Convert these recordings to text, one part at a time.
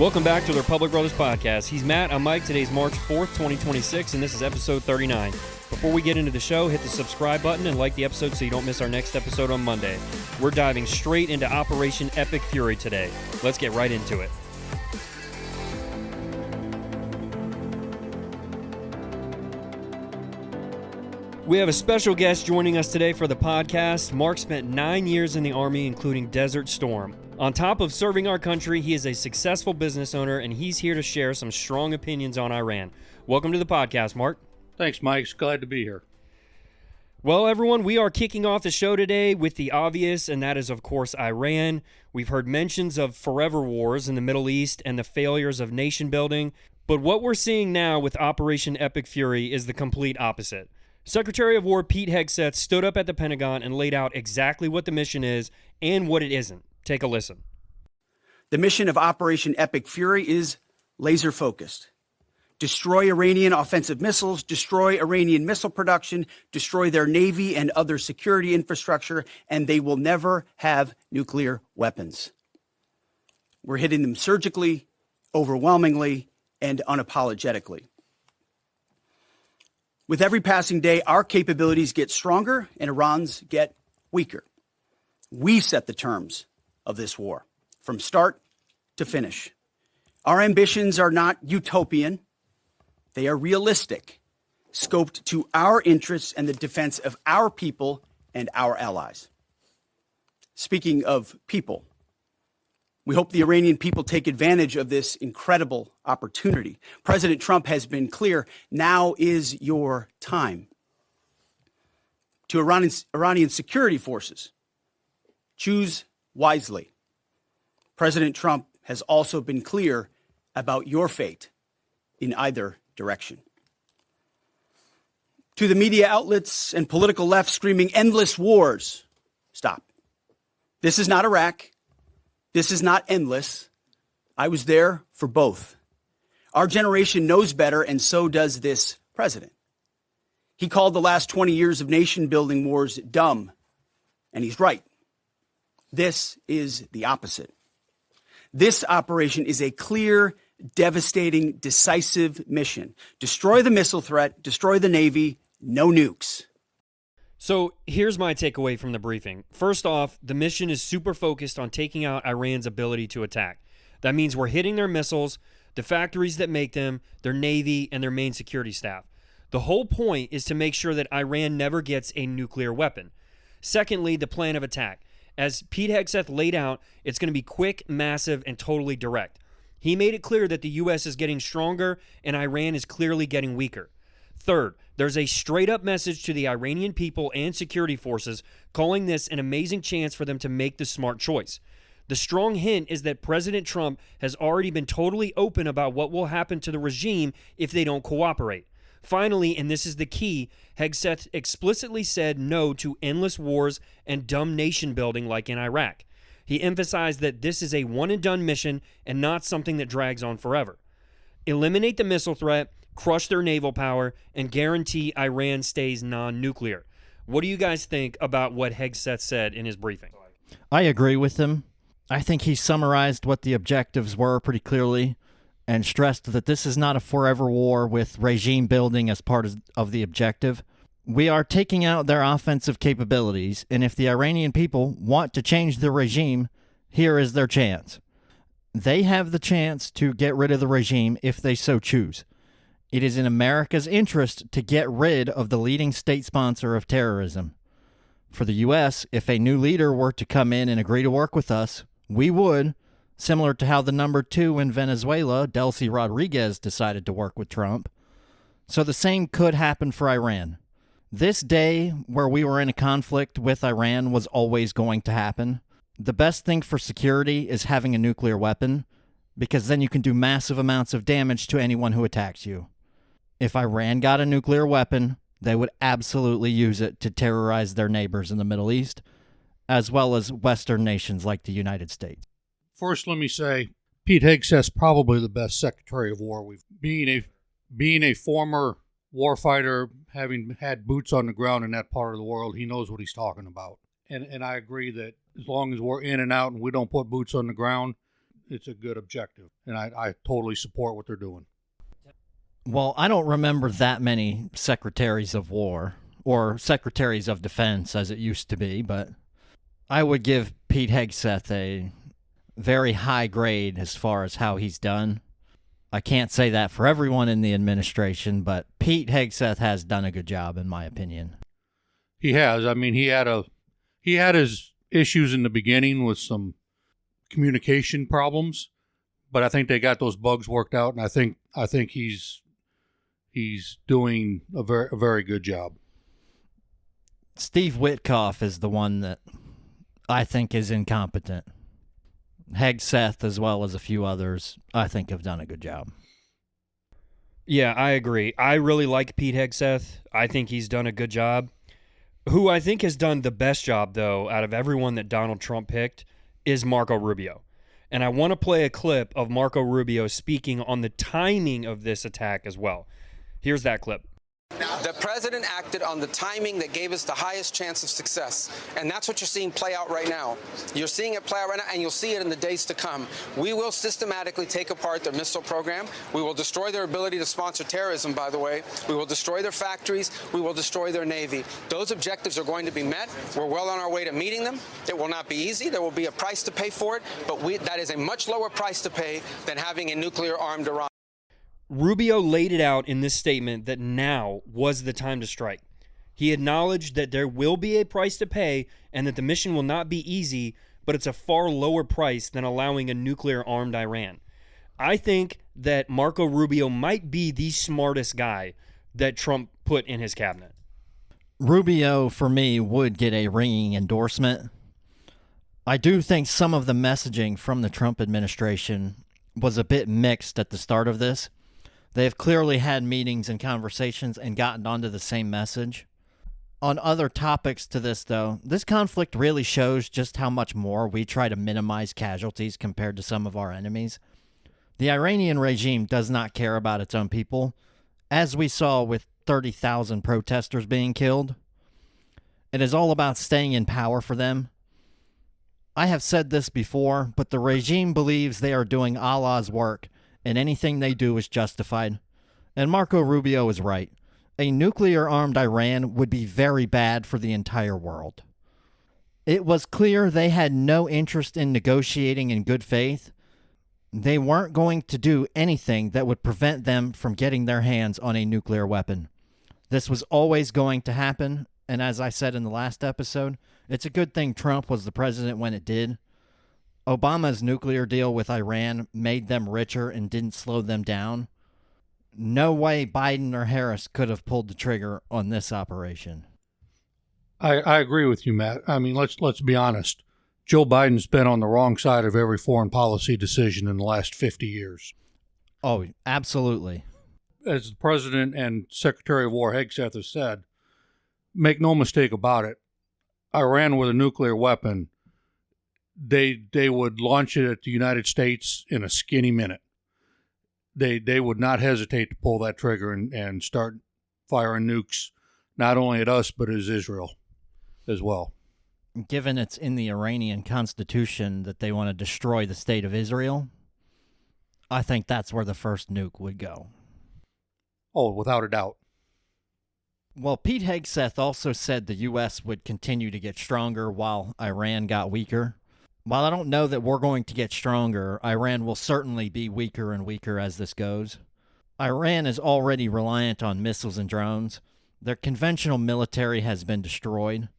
Welcome back to the Republic Brothers Podcast. He's Matt, I'm Mike. Today's March 4th, 2026, and this is episode 39. Before we get into the show, hit the subscribe button and like the episode so you don't miss our next episode on Monday. We're diving straight into Operation Epic Fury today. Let's get right into it. We have a special guest joining us today for the podcast. Mark spent 9 years in the Army, including Desert Storm. On top of serving our country, he is a successful business owner, and he's here to share some strong opinions on Iran. Welcome to the podcast, Mark. Thanks, Mike. Glad to be here. Well, everyone, we are kicking off the show today with the obvious, and that is, of course, Iran. We've heard mentions of forever wars in the Middle East and the failures of nation building, but what we're seeing now with Operation Epic Fury is the complete opposite. Secretary of War Pete Hegseth stood up at the Pentagon and laid out exactly what the mission is and what it isn't. Take a listen. The mission of Operation Epic Fury is laser-focused. Destroy Iranian offensive missiles, destroy Iranian missile production, destroy their navy and other security infrastructure, and they will never have nuclear weapons. We're hitting them surgically, overwhelmingly, and unapologetically. With every passing day, our capabilities get stronger and Iran's get weaker. We set the terms of this war, from start to finish. Our ambitions are not utopian. They are realistic, scoped to our interests and the defense of our people and our allies. Speaking of people, we hope the Iranian people take advantage of this incredible opportunity. President Trump has been clear, now is your time. To Iranian security forces, choose wisely. President Trump has also been clear about your fate in either direction. To the media outlets and political left screaming endless wars, stop. This is not Iraq. This is not endless. I was there for both. Our generation knows better, and so does this president. He called the last 20 years of nation-building wars dumb, and he's right. This is the opposite. This operation is a clear, devastating, decisive mission. Destroy the missile threat, destroy the Navy, no nukes. So here's my takeaway from the briefing. First off, the mission is super focused on taking out Iran's ability to attack. That means we're hitting their missiles, the factories that make them, their Navy, and their main security staff. The whole point is to make sure that Iran never gets a nuclear weapon. Secondly, the plan of attack. As Pete Hegseth laid out, it's going to be quick, massive, and totally direct. He made it clear that the U.S. is getting stronger and Iran is clearly getting weaker. Third, there's a straight-up message to the Iranian people and security forces calling this an amazing chance for them to make the smart choice. The strong hint is that President Trump has already been totally open about what will happen to the regime if they don't cooperate. Finally, and this is the key, Hegseth explicitly said no to endless wars and dumb nation building like in Iraq. He emphasized that this is a one-and-done mission and not something that drags on forever. Eliminate the missile threat, crush their naval power, and guarantee Iran stays non-nuclear. What do you guys think about what Hegseth said in his briefing? I agree with him. I think he summarized what the objectives were pretty clearly and stressed that this is not a forever war with regime building as part of the objective. We are taking out their offensive capabilities, and if the Iranian people want to change the regime, here is their chance. They have the chance to get rid of the regime if they so choose. It is in America's interest to get rid of the leading state sponsor of terrorism. For the U.S., if a new leader were to come in and agree to work with us, we would, similar to how the number 2 in Venezuela, Delcy Rodriguez, decided to work with Trump. So the same could happen for Iran. This day where we were in a conflict with Iran was always going to happen. The best thing for security is having a nuclear weapon, because then you can do massive amounts of damage to anyone who attacks you. If Iran got a nuclear weapon, they would absolutely use it to terrorize their neighbors in the Middle East, as well as Western nations like the United States. First, let me say, Pete Hegseth's probably the best Secretary of War. Being a former warfighter, having had boots on the ground in that part of the world, he knows what he's talking about. And I agree that as long as we're in and out and we don't put boots on the ground, it's a good objective, and I totally support what they're doing. Well, I don't remember that many secretaries of war or secretaries of defense as it used to be, but I would give Pete Hegseth a very high grade as far as how he's done. I can't say that for everyone in the administration, but Pete Hegseth has done a good job, in my opinion. He has. I mean, he had his issues in the beginning with some communication problems, but I think they got those bugs worked out, and I think he's doing a very good job. Steve Witkoff is the one that I think is incompetent. Hegseth, as well as a few others, I think have done a good job. Yeah, I agree. I really like Pete Hegseth. I think he's done a good job. Who I think has done the best job, though, out of everyone that Donald Trump picked is Marco Rubio. And I want to play a clip of Marco Rubio speaking on the timing of this attack as well. Here's that clip. The president acted on the timing that gave us the highest chance of success. And that's what you're seeing play out right now. You're seeing it play out right now, and you'll see it in the days to come. We will systematically take apart their missile program. We will destroy their ability to sponsor terrorism, by the way. We will destroy their factories. We will destroy their Navy. Those objectives are going to be met. We're well on our way to meeting them. It will not be easy. There will be a price to pay for it, but that is a much lower price to pay than having a nuclear-armed Iran. Rubio laid it out in this statement that now was the time to strike. He acknowledged that there will be a price to pay and that the mission will not be easy, but it's a far lower price than allowing a nuclear-armed Iran. I think that Marco Rubio might be the smartest guy that Trump put in his cabinet. Rubio, for me, would get a ringing endorsement. I do think some of the messaging from the Trump administration was a bit mixed at the start of this. They have clearly had meetings and conversations and gotten onto the same message. On other topics to this, though, this conflict really shows just how much more we try to minimize casualties compared to some of our enemies. The Iranian regime does not care about its own people, as we saw with 30,000 protesters being killed. It is all about staying in power for them. I have said this before, but the regime believes they are doing Allah's work, and anything they do is justified. And Marco Rubio is right. A nuclear-armed Iran would be very bad for the entire world. It was clear they had no interest in negotiating in good faith. They weren't going to do anything that would prevent them from getting their hands on a nuclear weapon. This was always going to happen, and as I said in the last episode, it's a good thing Trump was the president when it did. Obama's nuclear deal with Iran made them richer and didn't slow them down. No way Biden or Harris could have pulled the trigger on this operation. I agree with you, Matt. I mean, let's be honest. Joe Biden's been on the wrong side of every foreign policy decision in the last 50 years. Oh, absolutely. As the President and Secretary of War Hegseth has said, make no mistake about it, Iran with a nuclear weapon, they would launch it at the United States in a skinny minute. They would not hesitate to pull that trigger and start firing nukes, not only at us, but as Israel as well. Given it's in the Iranian constitution that they want to destroy the state of Israel, I think that's where the first nuke would go. Oh, without a doubt. Well, Pete Hegseth also said the U.S. would continue to get stronger while Iran got weaker. While I don't know that we're going to get stronger, Iran will certainly be weaker and weaker as this goes. Iran is already reliant on missiles and drones. Their conventional military has been destroyed.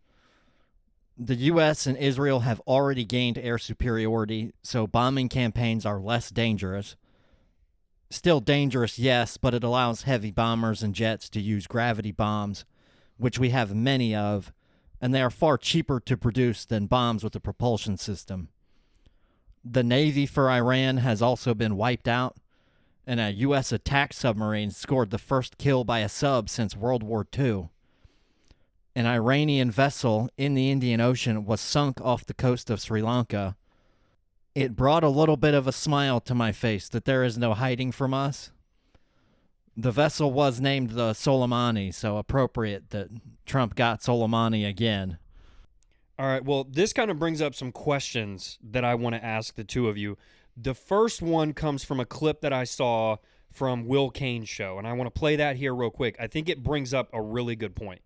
The U.S. and Israel have already gained air superiority, so bombing campaigns are less dangerous. Still dangerous, yes, but it allows heavy bombers and jets to use gravity bombs, which we have many of, and they are far cheaper to produce than bombs with a propulsion system. The Navy for Iran has also been wiped out, and a U.S. attack submarine scored the first kill by a sub since World War II. An Iranian vessel in the Indian Ocean was sunk off the coast of Sri Lanka. It brought a little bit of a smile to my face that there is no hiding from us. The vessel was named the Soleimani, so appropriate that Trump got Soleimani again. All right, well, this kind of brings up some questions that I want to ask the two of you. The first one comes from a clip that I saw from Will Kane's show, and I want to play that here real quick. I think it brings up a really good point.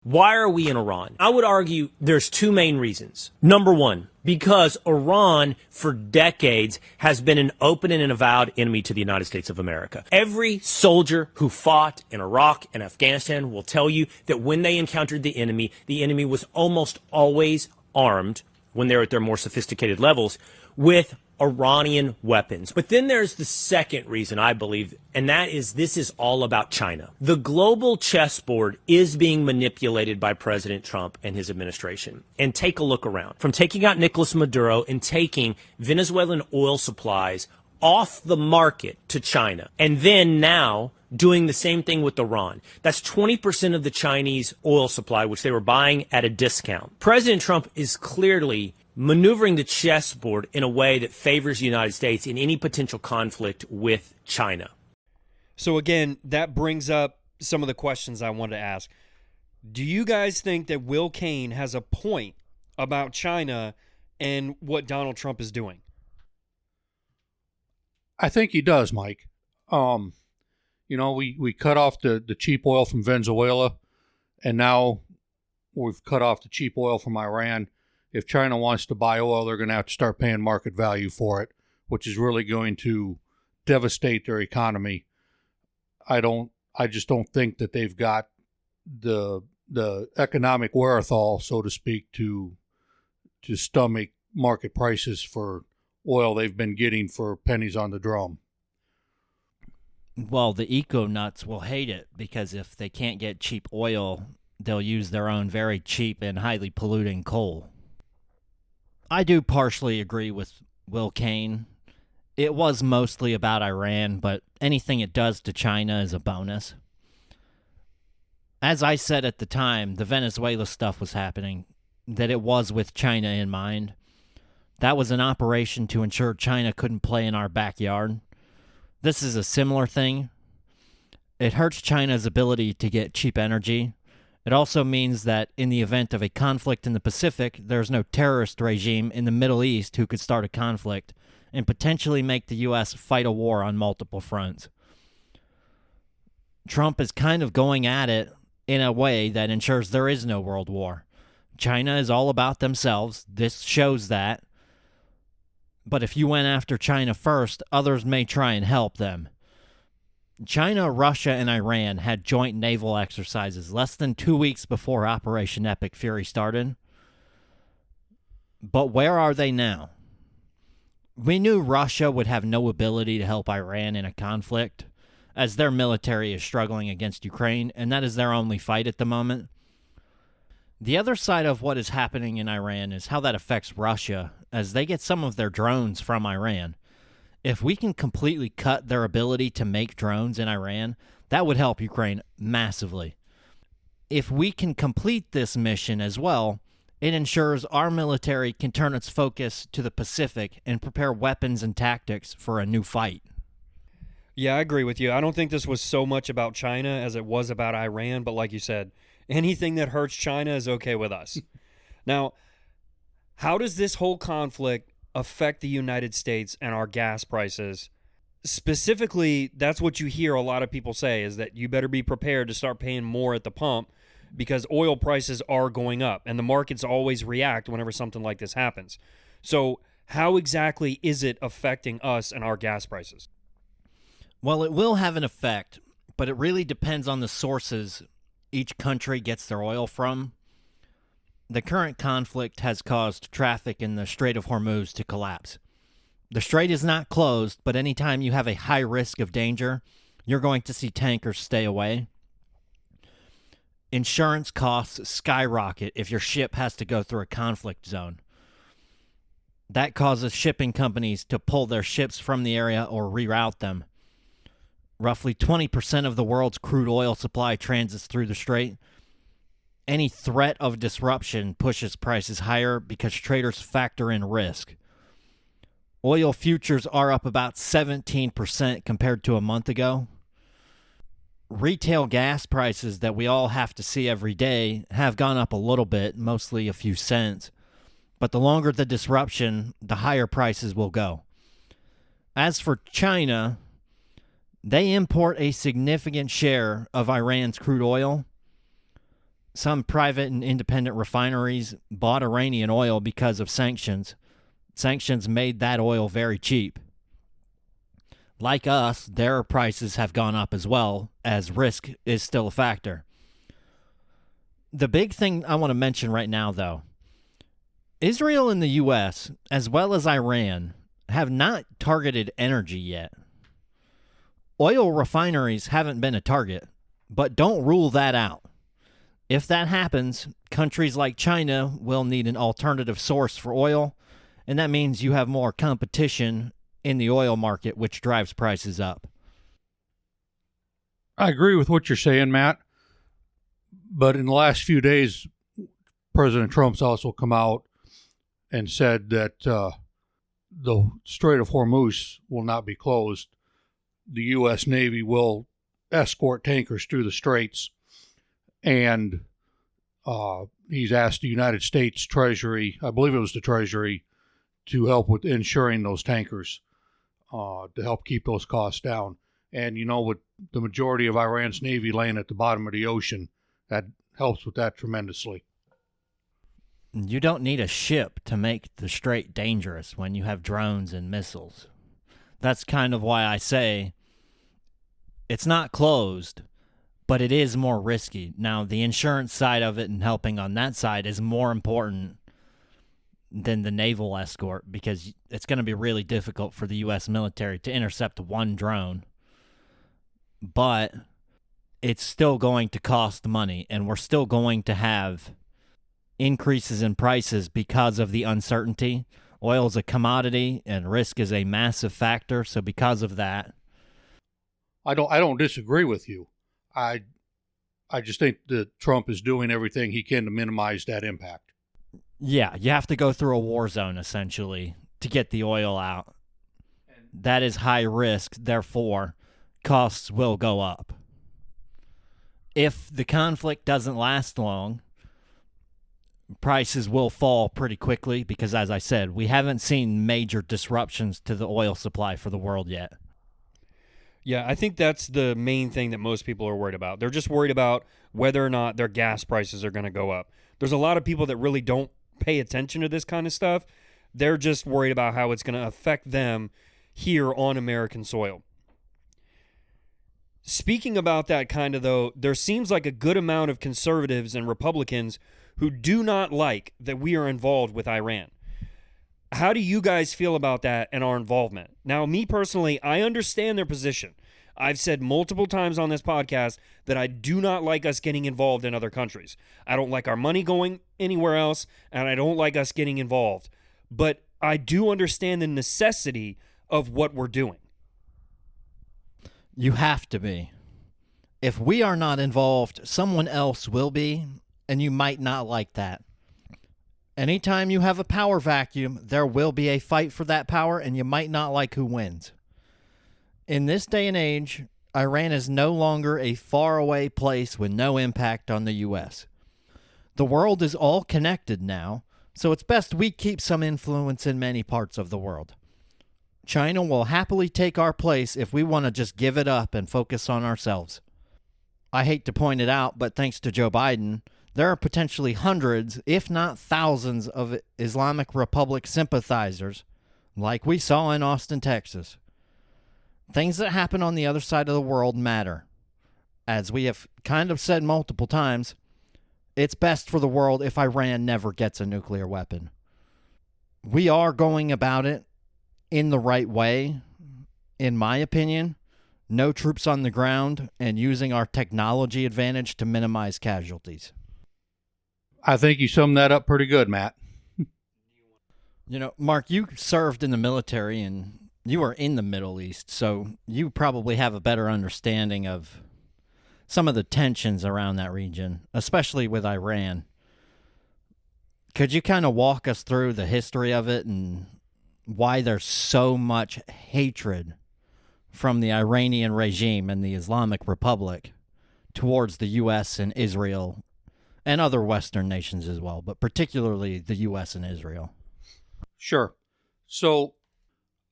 Why are we in Iran? I would argue there's two main reasons. Number one, because Iran for decades has been an open and an avowed enemy to the United States of America. Every soldier who fought in Iraq and Afghanistan will tell you that when they encountered the enemy was almost always armed, when they're at their more sophisticated levels, with Iranian weapons. But then there's the second reason, I believe, and that is this is all about China. The global chessboard is being manipulated by President Trump and his administration. And take a look around. From taking out Nicolas Maduro and taking Venezuelan oil supplies off the market to China, and then now doing the same thing with Iran. That's 20% of the Chinese oil supply, which they were buying at a discount. President Trump is clearly maneuvering the chessboard in a way that favors the United States in any potential conflict with China. So again, that brings up some of the questions I wanted to ask. Do you guys think that Will Kane has a point about China and what Donald Trump is doing? I think he does, Mike. We cut off the cheap oil from Venezuela, and now we've cut off the cheap oil from Iran. If China wants to buy oil, they're going to have to start paying market value for it, which is really going to devastate their economy. I just don't think that they've got the economic wherewithal, so to speak, to stomach market prices for oil they've been getting for pennies on the drum. Well, the eco-nuts will hate it because if they can't get cheap oil, they'll use their own very cheap and highly polluting coal. I do partially agree with Will Kane. It was mostly about Iran, but anything it does to China is a bonus. As I said at the time, the Venezuela stuff was happening, that it was with China in mind. That was an operation to ensure China couldn't play in our backyard. This is a similar thing. It hurts China's ability to get cheap energy. It also means that in the event of a conflict in the Pacific, there's no terrorist regime in the Middle East who could start a conflict and potentially make the U.S. fight a war on multiple fronts. Trump is kind of going at it in a way that ensures there is no world war. China is all about themselves. This shows that. But if you went after China first, others may try and help them. China, Russia, and Iran had joint naval exercises less than 2 weeks before Operation Epic Fury started. But where are they now? We knew Russia would have no ability to help Iran in a conflict, as their military is struggling against Ukraine, and that is their only fight at the moment. The other side of what is happening in Iran is how that affects Russia, as they get some of their drones from Iran. If we can completely cut their ability to make drones in Iran, that would help Ukraine massively. If we can complete this mission as well, it ensures our military can turn its focus to the Pacific and prepare weapons and tactics for a new fight. Yeah, I agree with you. I don't think this was so much about China as it was about Iran, but like you said, anything that hurts China is okay with us. Now, how does this whole conflict affect the United States and our gas prices? Specifically, that's what you hear a lot of people say, is that you better be prepared to start paying more at the pump because oil prices are going up, and the markets always react whenever something like this happens. So how exactly is it affecting us and our gas prices? Well, it will have an effect, but it really depends on the sources each country gets their oil from. The current conflict has caused traffic in the Strait of Hormuz to collapse. The strait is not closed, but anytime you have a high risk of danger, you're going to see tankers stay away. Insurance costs skyrocket if your ship has to go through a conflict zone. That causes shipping companies to pull their ships from the area or reroute them. Roughly 20% of the world's crude oil supply transits through the strait. Any threat of disruption pushes prices higher because traders factor in risk. Oil futures are up about 17% compared to a month ago. Retail gas prices that we all have to see every day have gone up a little bit, mostly a few cents. But the longer the disruption, the higher prices will go. As for China, they import a significant share of Iran's crude oil. Some private and independent refineries bought Iranian oil because of sanctions. Sanctions made that oil very cheap. Like us, their prices have gone up as well, as risk is still a factor. The big thing I want to mention right now, though, Israel and the U.S., as well as Iran, have not targeted energy yet. Oil refineries haven't been a target, but don't rule that out. If that happens, countries like China will need an alternative source for oil, and that means you have more competition in the oil market, which drives prices up. I agree with what you're saying, Matt. But in the last few days, President Trump's also come out and said that the Strait of Hormuz will not be closed. The U.S. Navy will escort tankers through the straits, and he's asked the United States Treasury, I believe it was the Treasury, to help with insuring those tankers to help keep those costs down. And, you know, with the majority of Iran's Navy laying at the bottom of the ocean, that helps with that tremendously. You don't need a ship to make the strait dangerous when you have drones and missiles. That's kind of why I say it's not closed, but it is more risky. Now, the insurance side of it and helping on that side is more important than the naval escort, because it's going to be really difficult for the U.S. military to intercept one drone. But it's still going to cost money, and we're still going to have increases in prices because of the uncertainty. Oil is a commodity, and risk is a massive factor. So because of that, I don't disagree with you. I just think that Trump is doing everything he can to minimize that impact. yeah, you have to go through a war zone essentially to get the oil out. That is high risk, therefore costs will go up. If the conflict doesn't last long, prices will fall pretty quickly because, as I said, we haven't seen major disruptions to the oil supply for the world yet. Yeah, I think that's the main thing that most people are worried about. They're just worried about whether or not their gas prices are going to go up. There's a lot of people that really don't pay attention to this kind of stuff. They're just worried about how it's going to affect them here on American soil. Speaking about that kind of, though, there seems like a good amount of conservatives and Republicans who do not like that we are involved with Iran. How do you guys feel about that and our involvement? Now, me personally, I understand their position. I've said multiple times on this podcast that I do not like us getting involved in other countries. I don't like our money going anywhere else, and I don't like us getting involved. But I do understand the necessity of what we're doing. You have to be. If we are not involved, someone else will be, and you might not like that. Anytime you have a power vacuum, there will be a fight for that power, and you might not like who wins. In this day and age, Iran is no longer a faraway place with no impact on the U.S. The world is all connected now, so it's best we keep some influence in many parts of the world. China will happily take our place if we want to just give it up and focus on ourselves. I hate to point it out, but thanks to Joe Biden, there are potentially hundreds, if not thousands, of Islamic Republic sympathizers, like we saw in Austin, Texas. Things that happen on the other side of the world matter. As we have kind of said multiple times, it's best for the world if Iran never gets a nuclear weapon. We are going about it in the right way, in my opinion. No troops on the ground and using our technology advantage to minimize casualties. I think you summed that up pretty good, Matt. You know, Mark, you served in the military and you are in the Middle East, so you probably have a better understanding of some of the tensions around that region, especially with Iran. Could you kind of walk us through the history of it and why there's so much hatred from the Iranian regime and the Islamic Republic towards the U.S. and Israel and other Western nations as well, but particularly the U.S. and Israel. Sure. So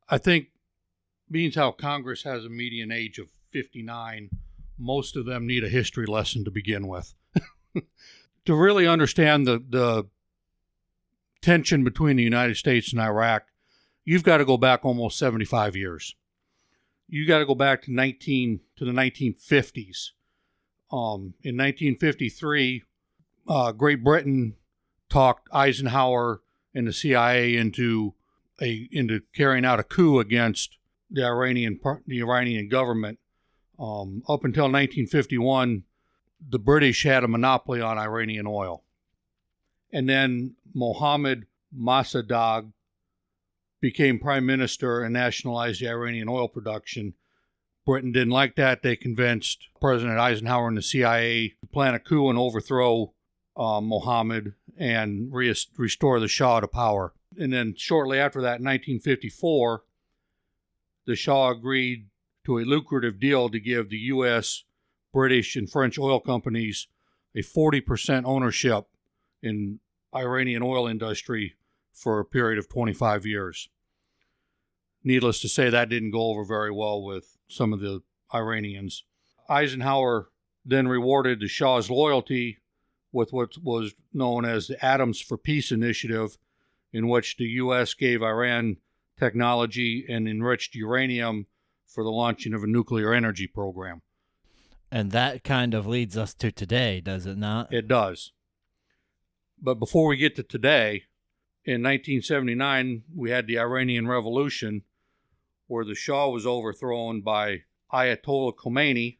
I think, being how Congress has a median age of 59, most of them need a history lesson to begin with. To really understand the tension between the United States and Iraq, you've got to go back almost 75 years. You got to go back to the 1950s. In 1953, Great Britain talked Eisenhower and the CIA into carrying out a coup against the Iranian government. Up until 1951, the British had a monopoly on Iranian oil. And then Mohammad Mossadegh became prime minister and nationalized the Iranian oil production. Britain didn't like that. They convinced President Eisenhower and the CIA to plan a coup and overthrow Mohammed and restore the Shah to power. And then shortly after that, in 1954, the Shah agreed to a lucrative deal to give the U.S., British, and French oil companies a 40% ownership in Iranian oil industry for a period of 25 years. Needless to say, that didn't go over very well with some of the Iranians. Eisenhower then rewarded the Shah's loyalty with what was known as the Atoms for Peace initiative, in which the U.S. gave Iran technology and enriched uranium for the launching of a nuclear energy program. And that kind of leads us to today, does it not? It does. But before we get to today, in 1979, we had the Iranian Revolution, where the Shah was overthrown by Ayatollah Khomeini,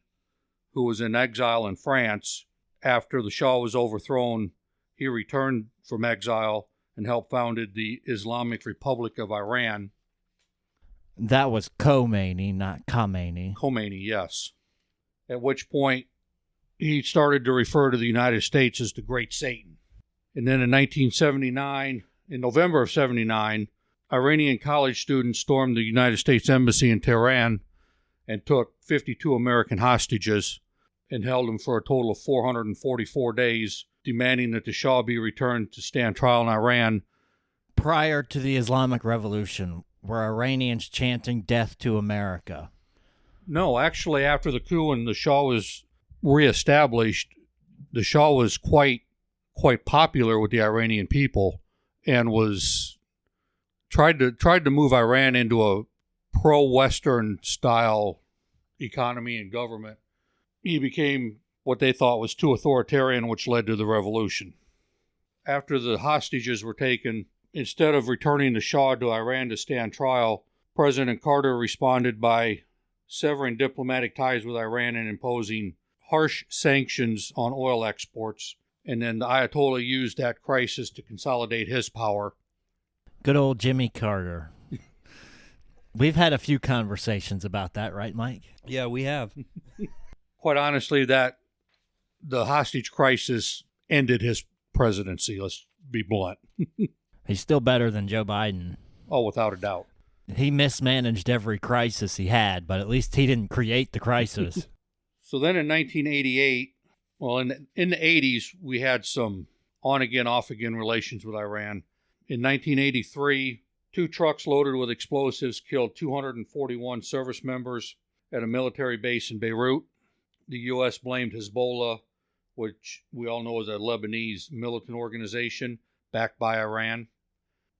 who was in exile in France. After the Shah was overthrown, he returned from exile and helped founded the Islamic Republic of Iran. That was Khomeini, not Khamenei. Khomeini, yes. At which point, he started to refer to the United States as the Great Satan. And then in 1979, in November of 79, Iranian college students stormed the United States Embassy in Tehran and took 52 American hostages and held them for a total of 444 days, demanding that the Shah be returned to stand trial in Iran. Prior to the Islamic Revolution, were Iranians chanting death to America? No, actually, after the coup and the Shah was reestablished, the Shah was quite popular with the Iranian people and was tried to move Iran into a pro-Western style economy and government. He became what they thought was too authoritarian, which led to the revolution. After the hostages were taken, instead of returning the Shah to Iran to stand trial, President Carter responded by severing diplomatic ties with Iran and imposing harsh sanctions on oil exports. And then the Ayatollah used that crisis to consolidate his power. Good old Jimmy Carter. We've had a few conversations about that, right, Mike? Yeah, we have. Quite honestly, that the hostage crisis ended his presidency, let's be blunt. He's still better than Joe Biden. Oh, without a doubt. He mismanaged every crisis he had, but at least he didn't create the crisis. So then in 1988, well, in the 80s, we had some on-again, off-again relations with Iran. In 1983, 2 trucks loaded with explosives killed 241 service members at a military base in Beirut. The U.S. blamed Hezbollah, which we all know is a Lebanese militant organization backed by Iran.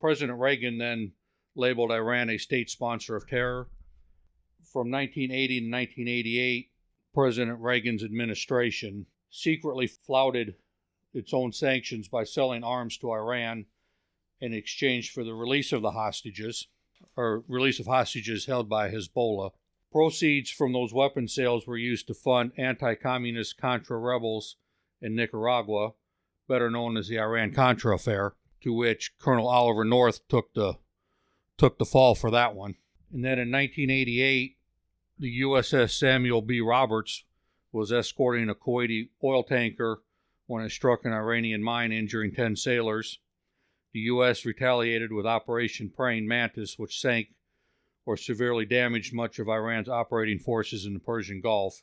President Reagan then labeled Iran a state sponsor of terror. From 1980 to 1988, President Reagan's administration secretly flouted its own sanctions by selling arms to Iran in exchange for the release of hostages held by Hezbollah. Proceeds from those weapon sales were used to fund anti-communist Contra rebels in Nicaragua, better known as the Iran-Contra affair, to which Colonel Oliver North took the fall for that one. And then in 1988, the USS Samuel B. Roberts was escorting a Kuwaiti oil tanker when it struck an Iranian mine, injuring 10 sailors. The U.S. retaliated with Operation Praying Mantis, which sank or severely damaged much of Iran's operating forces in the Persian Gulf.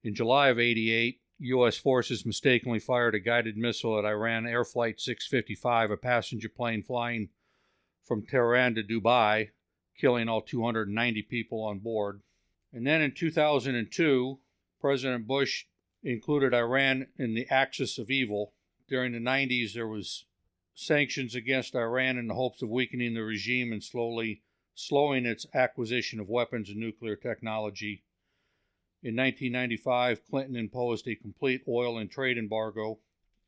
In July of '88, U.S. forces mistakenly fired a guided missile at Iran Air Flight 655, a passenger plane flying from Tehran to Dubai, killing all 290 people on board. And then in 2002, President Bush included Iran in the axis of evil. During the 90s, there was sanctions against Iran in the hopes of weakening the regime and slowly slowing its acquisition of weapons and nuclear technology. In 1995, Clinton imposed a complete oil and trade embargo.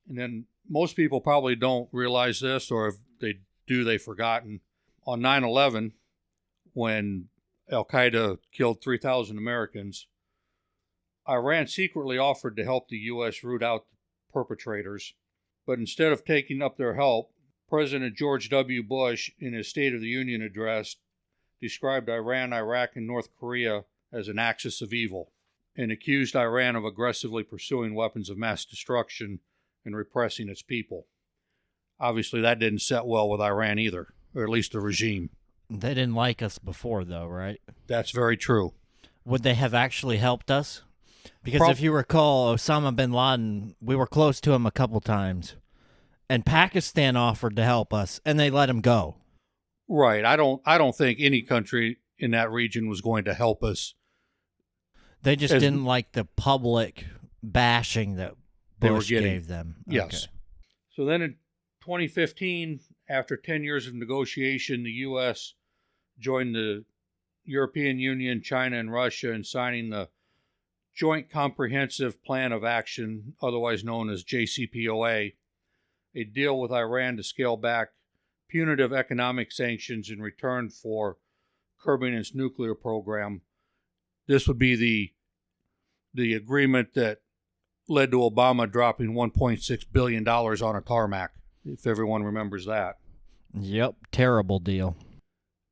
And then most people probably don't realize this, or if they do, they've forgotten. On 9/11, when Al-Qaeda killed 3,000 Americans, Iran secretly offered to help the U.S. root out the perpetrators. But instead of taking up their help, President George W. Bush, in his State of the Union address, described Iran, Iraq, and North Korea as an axis of evil, and accused Iran of aggressively pursuing weapons of mass destruction and repressing its people. Obviously, that didn't set well with Iran either, or at least the regime. They didn't like us before, though, right? That's very true. Would they have actually helped us? Because if you recall, Osama bin Laden, we were close to him a couple times, and Pakistan offered to help us, and they let him go. Right. I don't think any country in that region was going to help us. They just didn't like the public bashing that Bush gave them. Yes. Okay. So then in 2015, after 10 years of negotiation, the U.S. joined the European Union, China, and Russia in signing the Joint Comprehensive Plan of Action, otherwise known as JCPOA, a deal with Iran to scale back punitive economic sanctions in return for curbing its nuclear program. This would be the agreement that led to Obama dropping $1.6 billion on a tarmac, if everyone remembers that. Yep, terrible deal.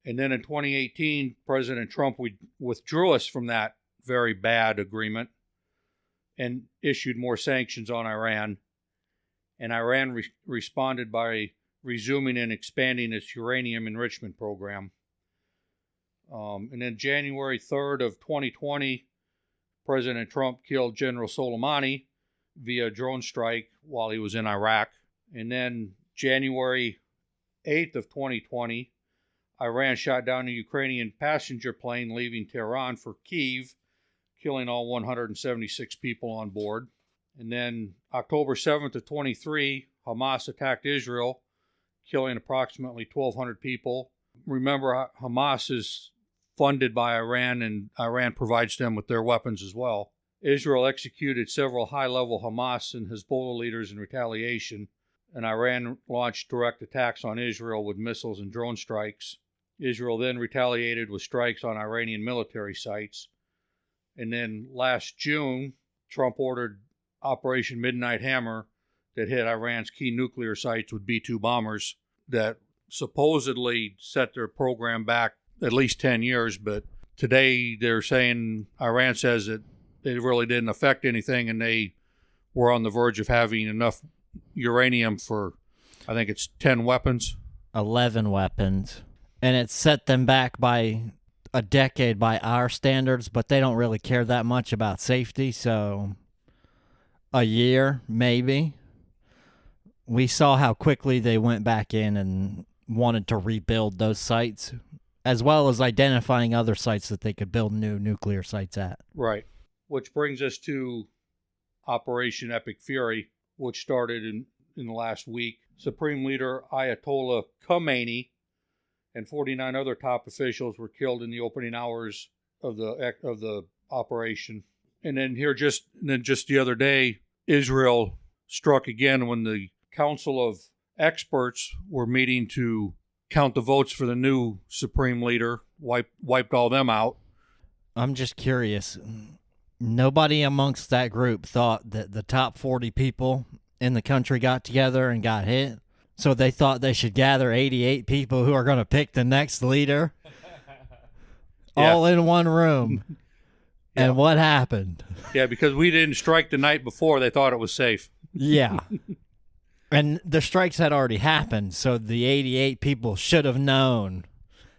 And then in 2018, President Trump withdrew us from that very bad agreement and issued more sanctions on Iran. And Iran responded by resuming and expanding its uranium enrichment program. And then January 3rd of 2020, President Trump killed General Soleimani via drone strike while he was in Iraq. And then January 8th of 2020, Iran shot down a Ukrainian passenger plane leaving Tehran for Kyiv, killing all 176 people on board. And then October 7th of 23, Hamas attacked Israel, killing approximately 1,200 people. Remember, Hamas is funded by Iran, and Iran provides them with their weapons as well. Israel executed several high-level Hamas and Hezbollah leaders in retaliation, and Iran launched direct attacks on Israel with missiles and drone strikes. Israel then retaliated with strikes on Iranian military sites. And then last June, Trump ordered Operation Midnight Hammer that hit Iran's key nuclear sites with B-2 bombers that supposedly set their program back at least 10 years. But today they're saying, Iran says that it really didn't affect anything, and they were on the verge of having enough uranium for, I think it's 10 weapons. 11 weapons. And it set them back by a decade by our standards, but they don't really care that much about safety, so a year, maybe. We saw how quickly they went back in and wanted to rebuild those sites, as well as identifying other sites that they could build new nuclear sites at. Right. Which brings us to Operation Epic Fury, which started in the last week. Supreme Leader Ayatollah Khomeini and 49 other top officials were killed in the opening hours of the operation. And then just the other day, Israel struck again when the Council of Experts were meeting to count the votes for the new Supreme Leader, wiped all them out. I'm just curious. Nobody amongst that group thought that the top 40 people in the country got together and got hit. So they thought they should gather 88 people who are going to pick the next leader all in one room. Yeah. And what happened? Yeah, because we didn't strike the night before, they thought it was safe. Yeah. And the strikes had already happened, so the 88 people should have known.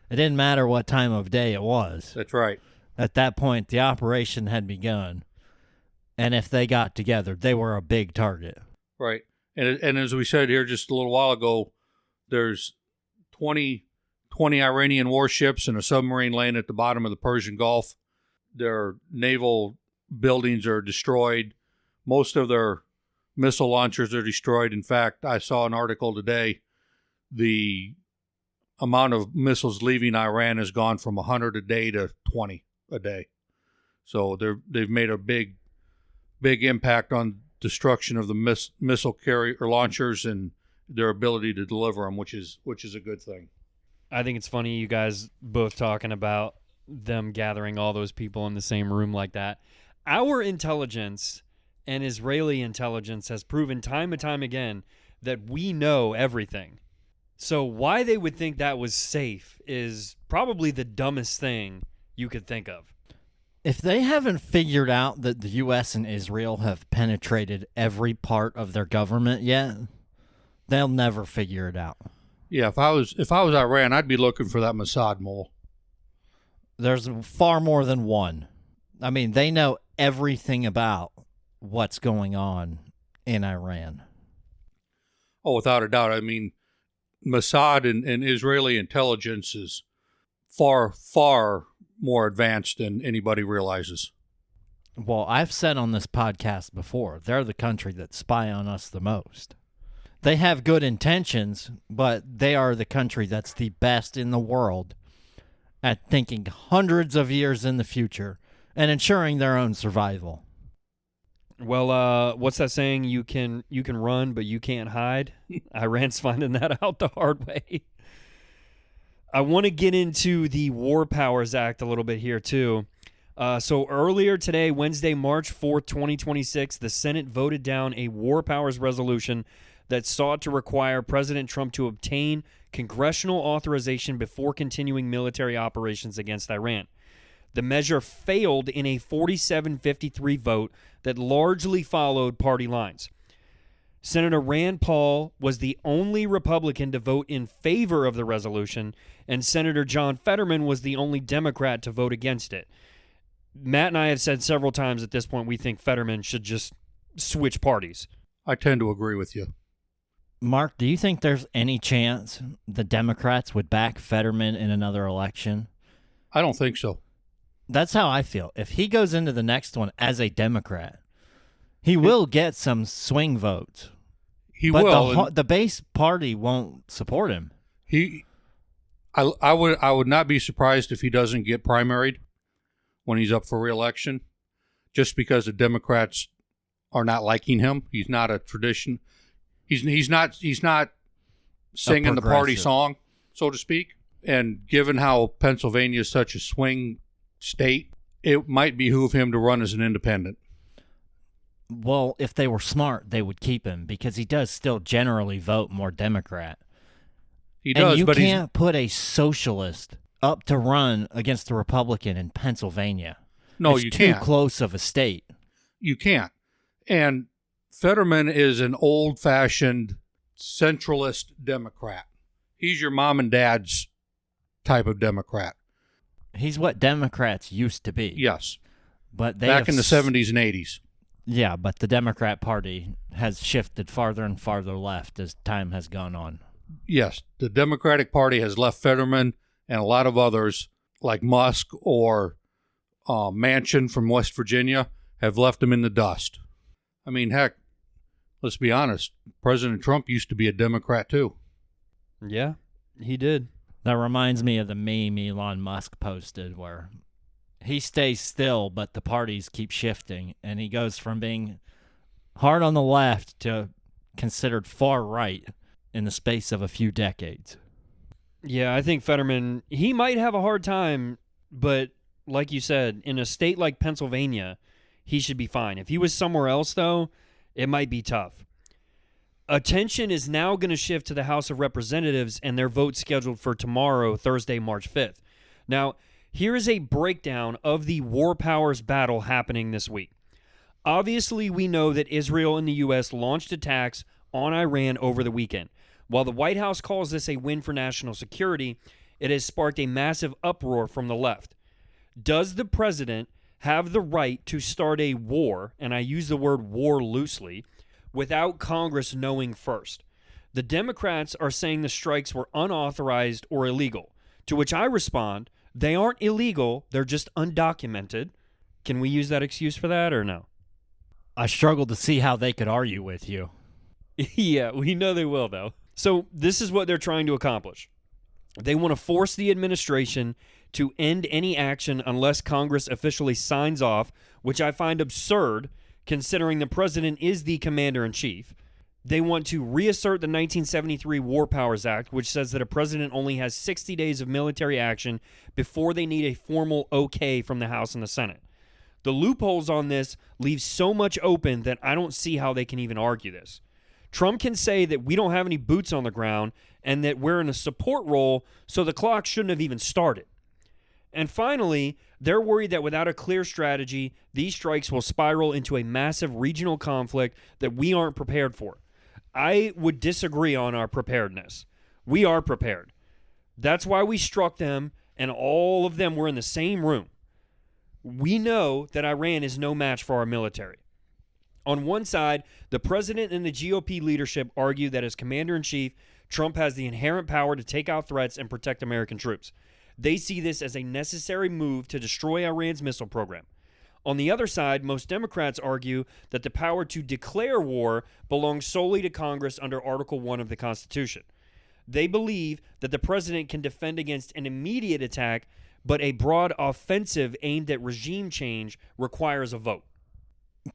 It didn't matter what time of day it was. That's right. At that point, the operation had begun. And if they got together, they were a big target. Right. And as we said here just a little while ago, there's 20 Iranian warships and a submarine laying at the bottom of the Persian Gulf. Their naval buildings are destroyed. Most of their missile launchers are destroyed. In fact, I saw an article today. The amount of missiles leaving Iran has gone from 100 a day to 20 a day. So they've made a big impact on destruction of the missile carrier launchers and their ability to deliver them, which is a good thing. I think it's funny you guys both talking about them gathering all those people in the same room like that. Our intelligence and Israeli intelligence has proven time and time again that we know everything. So why they would think that was safe is probably the dumbest thing you could think of. If they haven't figured out that the U.S. and Israel have penetrated every part of their government yet, they'll never figure it out. Yeah, if I was Iran, I'd be looking for that Mossad mole. There's far more than one. I mean, they know everything about what's going on in Iran. Oh, without a doubt. I mean, Mossad and Israeli intelligence is far, far more advanced than anybody realizes. Well, I've said on this podcast before, they're the country that spy on us the most. They have good intentions, but they are the country that's the best in the world at thinking hundreds of years in the future and ensuring their own survival. Well, what's that saying? You can run, but you can't hide. Iran's finding that out the hard way. I want to get into the War Powers Act a little bit here, too. So earlier today, Wednesday, March 4th, 2026, the Senate voted down a War Powers resolution that sought to require President Trump to obtain congressional authorization before continuing military operations against Iran. The measure failed in a 47-53 vote that largely followed party lines. Senator Rand Paul was the only Republican to vote in favor of the resolution, and Senator John Fetterman was the only Democrat to vote against it. Matt and I have said several times at this point we think Fetterman should just switch parties. I tend to agree with you. Mark, do you think there's any chance the Democrats would back Fetterman in another election? I don't think so. That's how I feel. If he goes into the next one as a Democrat, he will get some swing votes. He will. But the base party won't support him. I would not be surprised if he doesn't get primaried when he's up for re-election, just because the Democrats are not liking him. He's not a tradition. He's not singing the party song, so to speak. And given how Pennsylvania is such a swing state, it might behoove him to run as an independent. Well, if they were smart, they would keep him because he does still generally vote more Democrat. He does, and you but can't put a socialist up to run against a Republican in Pennsylvania. No, it's you too can't. close of a state. You can't. And Fetterman is an old-fashioned centralist Democrat. He's your mom and dad's type of Democrat. He's what Democrats used to be. Yes. But they back in the 70s and 80s. Yeah, but the Democrat Party has shifted farther and farther left as time has gone on. Yes, the Democratic Party has left Fetterman and a lot of others, like Musk or Manchin from West Virginia, have left him in the dust. I mean, heck, let's be honest. President Trump used to be a Democrat, too. Yeah, he did. That reminds me of the meme Elon Musk posted where he stays still, but the parties keep shifting, and he goes from being hard on the left to considered far right in the space of a few decades. Yeah, I think Fetterman, he might have a hard time, but like you said, in a state like Pennsylvania, he should be fine. If he was somewhere else, though, it might be tough. Attention is now going to shift to the House of Representatives and their vote scheduled for tomorrow, Thursday, March 5th. Now, here is a breakdown of the war powers battle happening this week. Obviously, we know that Israel and the U.S. launched attacks on Iran over the weekend. While the White House calls this a win for national security, it has sparked a massive uproar from the left. Does the president have the right to start a war, and I use the word war loosely, without Congress knowing first. The Democrats are saying the strikes were unauthorized or illegal, to which I respond, they aren't illegal, they're just undocumented. Can we use that excuse for that or no? I struggle to see how they could argue with you. Yeah, we know they will, though. So this is what they're trying to accomplish. They want to force the administration to end any action unless Congress officially signs off, which I find absurd considering the president is the commander-in-chief. They want to reassert the 1973 War Powers Act, which says that a president only has 60 days of military action before they need a formal okay from the House and the Senate. The loopholes on this leave so much open that I don't see how they can even argue this. Trump can say that we don't have any boots on the ground and that we're in a support role, so the clock shouldn't have even started. And finally, they're worried that without a clear strategy, these strikes will spiral into a massive regional conflict that we aren't prepared for. I would disagree on our preparedness. We are prepared. That's why we struck them, and all of them were in the same room. We know that Iran is no match for our military. On one side, the president and the GOP leadership argue that as commander-in-chief, Trump has the inherent power to take out threats and protect American troops. They see this as a necessary move to destroy Iran's missile program. On the other side, most Democrats argue that the power to declare war belongs solely to Congress under Article 1 of the Constitution. They believe that the president can defend against an immediate attack, but a broad offensive aimed at regime change requires a vote.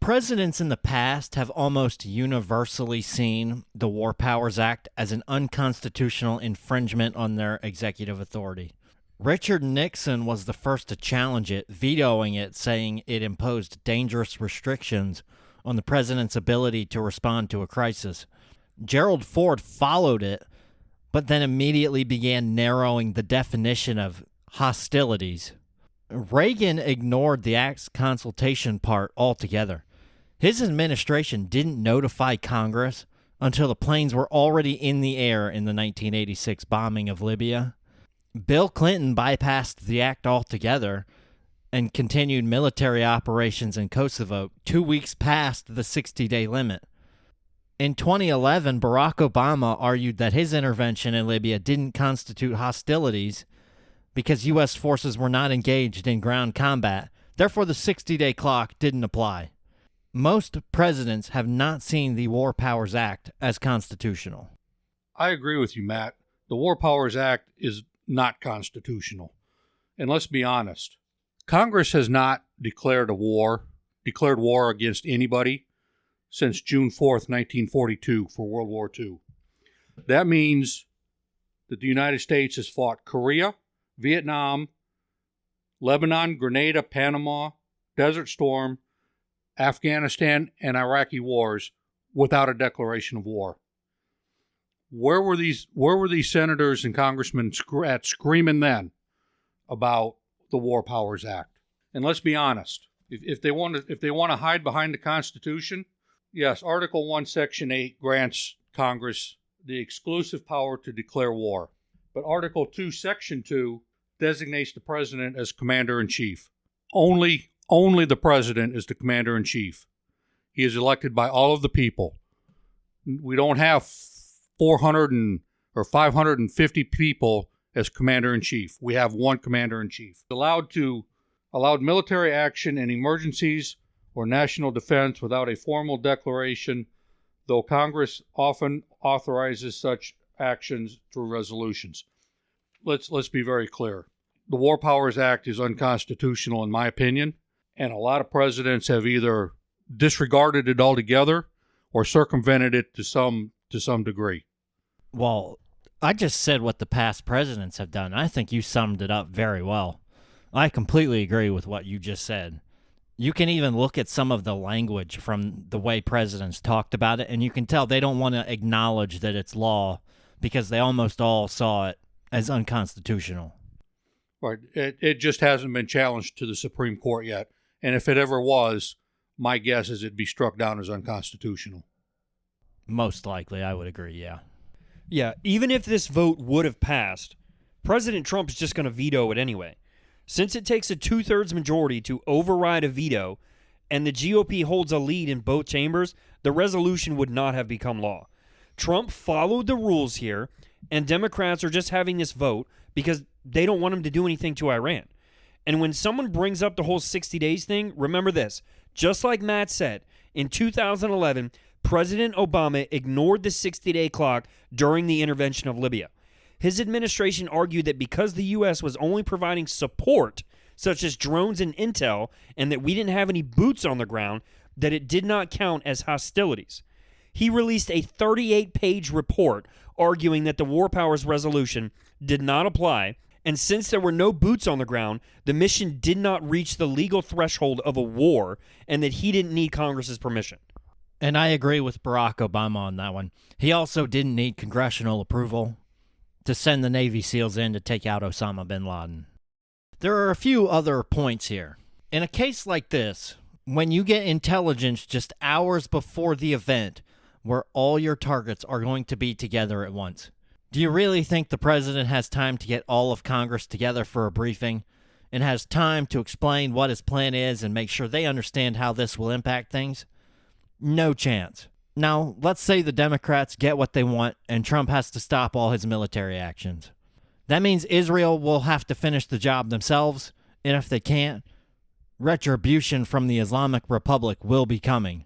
Presidents in the past have almost universally seen the War Powers Act as an unconstitutional infringement on their executive authority. Richard Nixon was the first to challenge it, vetoing it, saying it imposed dangerous restrictions on the president's ability to respond to a crisis. Gerald Ford followed it, but then immediately began narrowing the definition of hostilities. Reagan ignored the act's consultation part altogether. His administration didn't notify Congress until the planes were already in the air in the 1986 bombing of Libya. Bill Clinton bypassed the act altogether and continued military operations in Kosovo 2 weeks past the 60-day limit. In 2011, Barack Obama argued that his intervention in Libya didn't constitute hostilities because U.S. forces were not engaged in ground combat. Therefore, the 60-day clock didn't apply. Most presidents have not seen the War Powers Act as constitutional. I agree with you, Matt. The War Powers Act is not constitutional. And let's be honest, Congress has not declared war against anybody since June 4th, 1942 for World War II. That means that the United States has fought Korea, Vietnam, Lebanon, Grenada, Panama, Desert Storm, Afghanistan, and Iraqi wars without a declaration of war. Where were these senators and congressmen screaming then about the War Powers Act? And let's be honest, if they want to hide behind the Constitution, yes, Article 1, Section 8 grants Congress the exclusive power to declare war. But Article 2, Section 2 designates the president as commander-in-chief. Only the president is the commander-in-chief. He is elected by all of the people. We don't have 400 or 550 people as commander-in-chief. We have one commander-in-chief. Allowed military action in emergencies or national defense without a formal declaration, though Congress often authorizes such actions through resolutions. Let's be very clear. The War Powers Act is unconstitutional in my opinion, and a lot of presidents have either disregarded it altogether or circumvented it to some degree. Well, I just said what the past presidents have done. I think you summed it up very well. I completely agree with what you just said. You can even look at some of the language from the way presidents talked about it, and you can tell they don't want to acknowledge that it's law because they almost all saw it as unconstitutional. Right. It just hasn't been challenged to the Supreme Court yet. And if it ever was, my guess is it'd be struck down as unconstitutional. Most likely, I would agree, yeah. Yeah, even if this vote would have passed, President Trump is just going to veto it anyway. Since it takes a 2/3 majority to override a veto, and the GOP holds a lead in both chambers, the resolution would not have become law. Trump followed the rules here, and Democrats are just having this vote because they don't want him to do anything to Iran. And when someone brings up the whole 60 days thing, remember this. Just like Matt said, in 2011, President Obama ignored the 60-day clock during the intervention of Libya. His administration argued that because the U.S. was only providing support, such as drones and intel, and that we didn't have any boots on the ground, that it did not count as hostilities. He released a 38-page report arguing that the War Powers Resolution did not apply, and since there were no boots on the ground, the mission did not reach the legal threshold of a war, and that he didn't need Congress's permission. And I agree with Barack Obama on that one. He also didn't need congressional approval to send the Navy SEALs in to take out Osama bin Laden. There are a few other points here. In a case like this, when you get intelligence just hours before the event where all your targets are going to be together at once, do you really think the president has time to get all of Congress together for a briefing and has time to explain what his plan is and make sure they understand how this will impact things? No chance. Now, let's say the Democrats get what they want and Trump has to stop all his military actions. That means Israel will have to finish the job themselves, and if they can't, retribution from the Islamic Republic will be coming.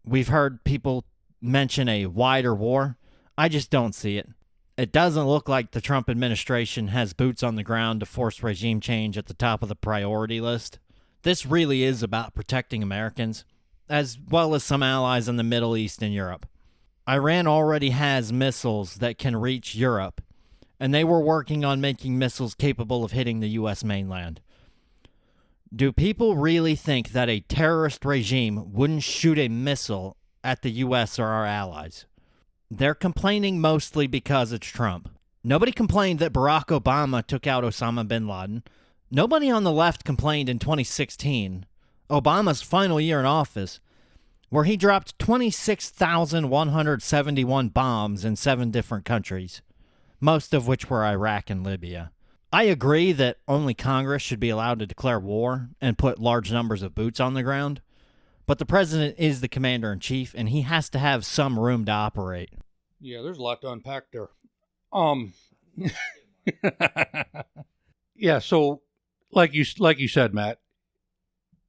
We've heard people mention a wider war. I just don't see it. It doesn't look like the Trump administration has boots on the ground to force regime change at the top of the priority list. This really is about protecting Americans, as well as some allies in the Middle East and Europe. Iran already has missiles that can reach Europe, and they were working on making missiles capable of hitting the U.S. mainland. Do people really think that a terrorist regime wouldn't shoot a missile at the U.S. or our allies? They're complaining mostly because it's Trump. Nobody complained that Barack Obama took out Osama bin Laden. Nobody on the left complained in 2016, Obama's final year in office, where he dropped 26,171 bombs in 7 different countries, most of which were Iraq and Libya. I agree that only Congress should be allowed to declare war and put large numbers of boots on the ground, but the president is the commander-in-chief, and he has to have some room to operate. Yeah, there's a lot to unpack there. Yeah, so like you said, Matt,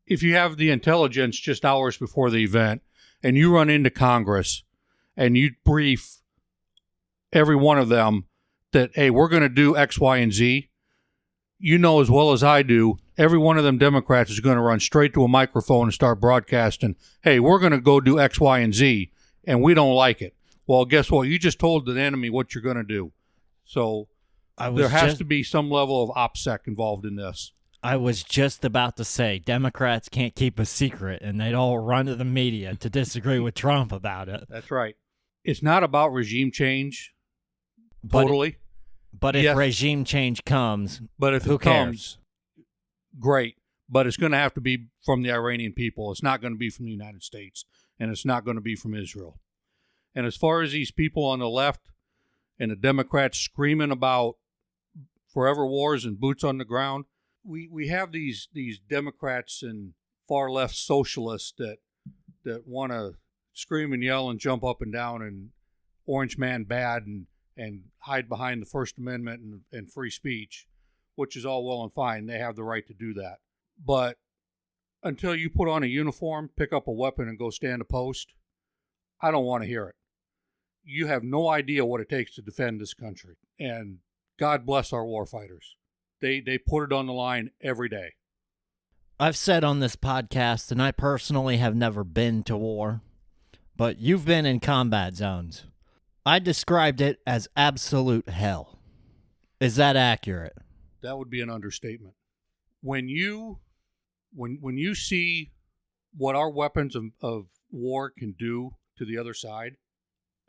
if you have the intelligence just hours before the event and you run into Congress and you brief every one of them that, hey, we're going to do X, Y, and Z, you know as well as I do, every one of them Democrats is going to run straight to a microphone and start broadcasting, hey, we're going to go do X, Y, and Z, and we don't like it. Well, guess what? You just told the enemy what you're going to do. So there has to be some level of OPSEC involved in this. I was just about to say, Democrats can't keep a secret, and they'd all run to the media to disagree with Trump about it. That's right. It's not about regime change, totally. But if regime change comes, who cares? Great. But it's going to have to be from the Iranian people. It's not going to be from the United States, and it's not going to be from Israel. And as far as these people on the left and the Democrats screaming about forever wars and boots on the ground, we have these Democrats and far left socialists that want to scream and yell and jump up and down and orange man bad and hide behind the First Amendment and free speech, which is all well and fine. They have the right to do that. But until you put on a uniform, pick up a weapon, and go stand a post, I don't want to hear it. You have no idea what it takes to defend this country. And God bless our warfighters. They put it on the line every day. I've said on this podcast, and I personally have never been to war, but you've been in combat zones. I described it as absolute hell. Is that accurate? That would be an understatement. When you see what our weapons of war can do to the other side,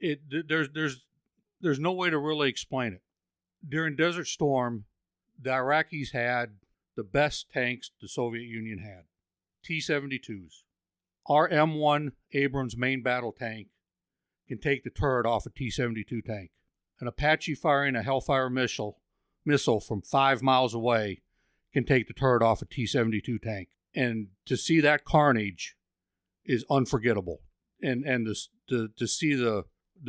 there's no way to really explain it. During Desert Storm, the Iraqis had the best tanks the Soviet Union had, T-72s. Our M1 Abrams main battle tank can take the turret off a T-72 tank. An Apache firing a Hellfire missile from 5 miles away can take the turret off a T-72 tank. And to see that carnage is unforgettable. And to see the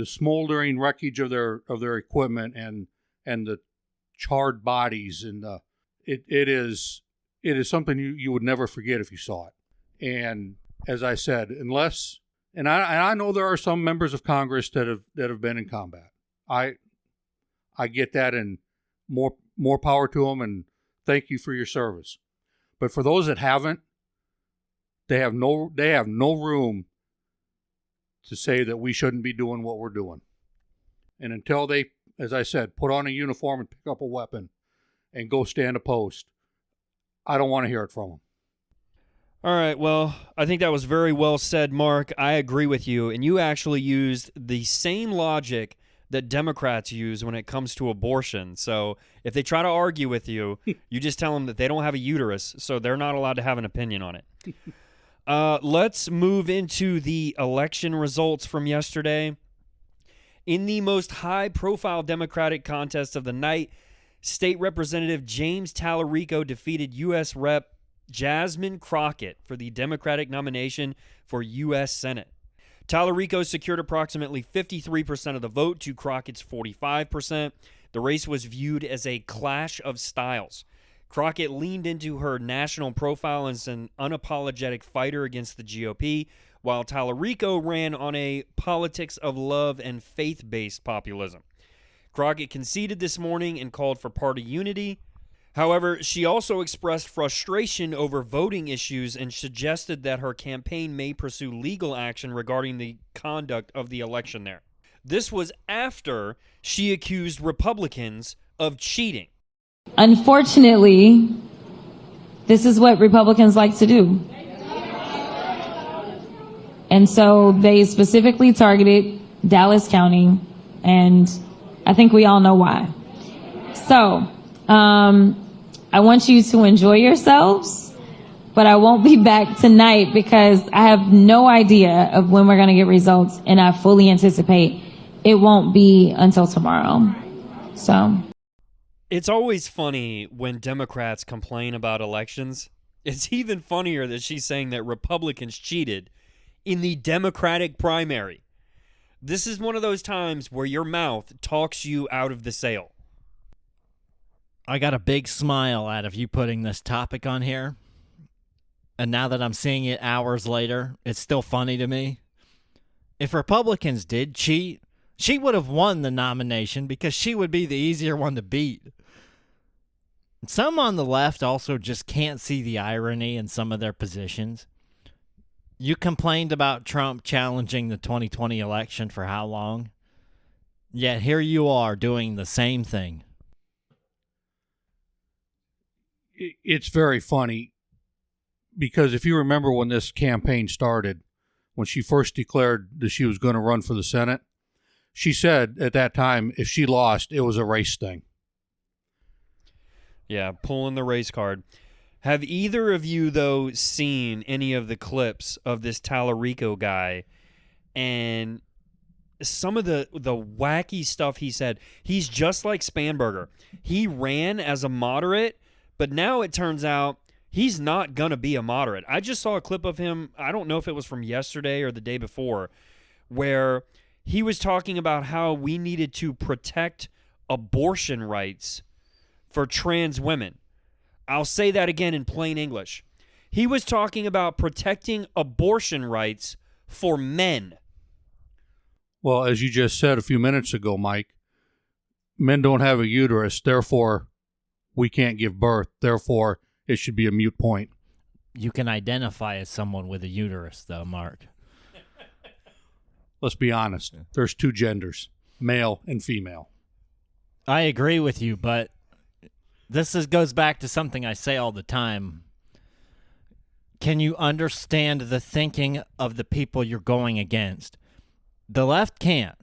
smoldering wreckage of their equipment and the charred bodies, and it is something you would never forget if you saw it. And as I said, unless, and I know there are some members of Congress that have been in combat. I get that, and more power to them, and thank you for your service. But for those that haven't, they have no room to say that we shouldn't be doing what we're doing. And until they, as I said, put on a uniform and pick up a weapon and go stand a post, I don't want to hear it from them. All right, well, I think that was very well said, Mark. I agree with you, and you actually used the same logic that Democrats use when it comes to abortion. So if they try to argue with you, you just tell them that they don't have a uterus, so they're not allowed to have an opinion on it. Let's move into the election results from yesterday. In the most high-profile Democratic contest of the night, State Representative James Tallarico defeated U.S. Rep. Jasmine Crockett for the Democratic nomination for U.S. Senate. Tallarico secured approximately 53% of the vote to Crockett's 45%. The race was viewed as a clash of styles. Crockett leaned into her national profile as an unapologetic fighter against the GOP, while Tallarico ran on a politics of love and faith-based populism. Crockett conceded this morning and called for party unity. However, she also expressed frustration over voting issues and suggested that her campaign may pursue legal action regarding the conduct of the election there. This was after she accused Republicans of cheating. Unfortunately, this is what Republicans like to do. And so they specifically targeted Dallas County, and I think we all know why. So, I want you to enjoy yourselves, but I won't be back tonight because I have no idea of when we're going to get results, and I fully anticipate it won't be until tomorrow. So it's always funny when Democrats complain about elections. It's even funnier that she's saying that Republicans cheated in the Democratic primary. This is one of those times where your mouth talks you out of the sale. I got a big smile out of you putting this topic on here. And now that I'm seeing it hours later, it's still funny to me. If Republicans did cheat, she would have won the nomination because she would be the easier one to beat. Some on the left also just can't see the irony in some of their positions. You complained about Trump challenging the 2020 election for how long? Yet here you are doing the same thing. It's very funny because if you remember when this campaign started, when she first declared that she was going to run for the Senate, she said at that time if she lost, it was a race thing. Yeah, pulling the race card. Have either of you, though, seen any of the clips of this Tallarico guy and some of the wacky stuff he said? He's just like Spanberger. He ran as a moderate, but now it turns out he's not going to be a moderate. I just saw a clip of him, I don't know if it was from yesterday or the day before, where he was talking about how we needed to protect abortion rights for trans women. I'll say that again in plain English. He was talking about protecting abortion rights for men. Well, as you just said a few minutes ago, Mike, men don't have a uterus, therefore we can't give birth, therefore it should be a moot point. You can identify as someone with a uterus, though, Mark. Let's be honest. There's two genders, male and female. I agree with you, but goes back to something I say all the time. Can you understand the thinking of the people you're going against? The left can't.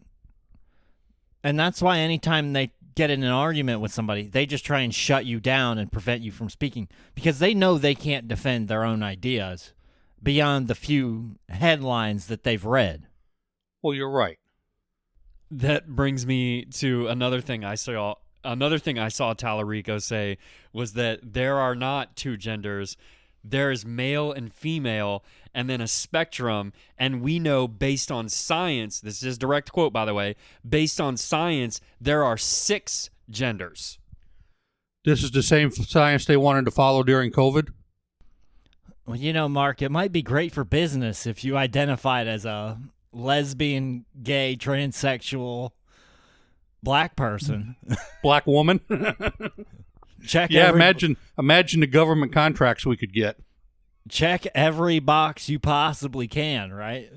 And that's why anytime they get in an argument with somebody, they just try and shut you down and prevent you from speaking because they know they can't defend their own ideas beyond the few headlines that they've read. Well, you're right. That brings me to another thing I saw Another thing I saw Tallarico say was that there are not two genders. There is male and female, and then a spectrum. And we know, based on science, this is direct quote, by the way, based on science, there are 6 genders. This is the same science they wanted to follow during COVID? Well, you know, Mark, it might be great for business if you identified as a lesbian, gay, transsexual, black person. Black woman? Check. Yeah, imagine the government contracts we could get. Check every box you possibly can, right?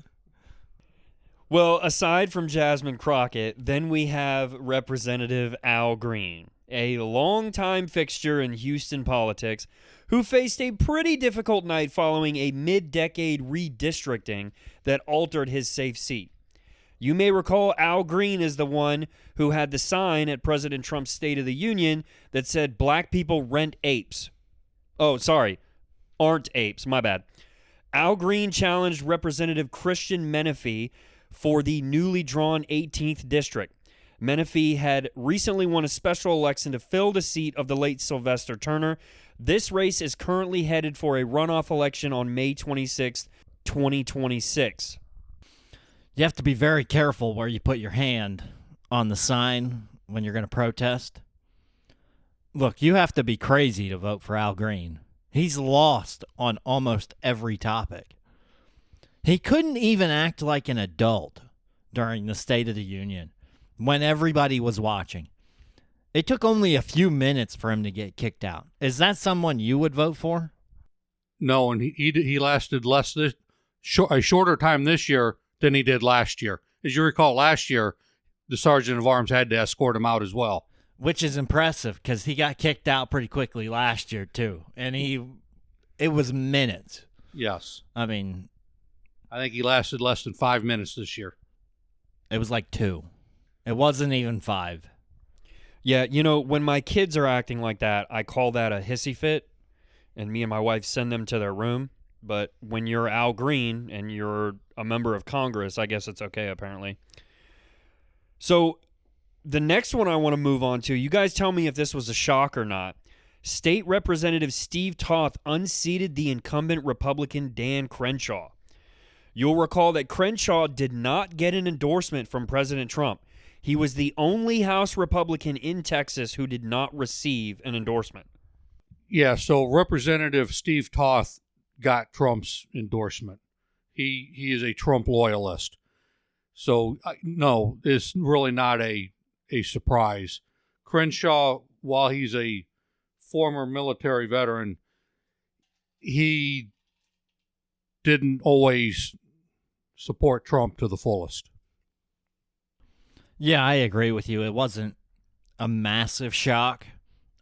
Well, aside from Jasmine Crockett, then we have Representative Al Green, a longtime fixture in Houston politics who faced a pretty difficult night following a mid-decade redistricting that altered his safe seat. You may recall Al Green is the one who had the sign at President Trump's State of the Union that said, "Black people rent apes." Oh, sorry, aren't apes, my bad. Al Green challenged Representative Christian Menifee for the newly drawn 18th district. Menifee had recently won a special election to fill the seat of the late Sylvester Turner. This race is currently headed for a runoff election on May 26, 2026. You have to be very careful where you put your hand on the sign when you're going to protest. Look, you have to be crazy to vote for Al Green. He's lost on almost every topic. He couldn't even act like an adult during the State of the Union when everybody was watching. It took only a few minutes for him to get kicked out. Is that someone you would vote for? No, and he lasted a shorter time this year than he did last year. As you recall, last year, the Sergeant of Arms had to escort him out as well. Which is impressive because he got kicked out pretty quickly last year, too. And it was minutes. Yes. I mean, I think he lasted less than 5 minutes this year. It was like 2. It wasn't even 5. Yeah, you know, when my kids are acting like that, I call that a hissy fit, and me and my wife send them to their room. But when you're Al Green and you're a member of Congress, I guess it's okay, apparently. So the next one I want to move on to, you guys tell me if this was a shock or not. State Representative Steve Toth unseated the incumbent Republican Dan Crenshaw. You'll recall that Crenshaw did not get an endorsement from President Trump. He was the only House Republican in Texas who did not receive an endorsement. Yeah, so Representative Steve Toth got Trump's endorsement. He is a Trump loyalist. So, no, it's really not a surprise. Crenshaw, while he's a former military veteran, he didn't always support Trump to the fullest. Yeah, I agree with you. It wasn't a massive shock.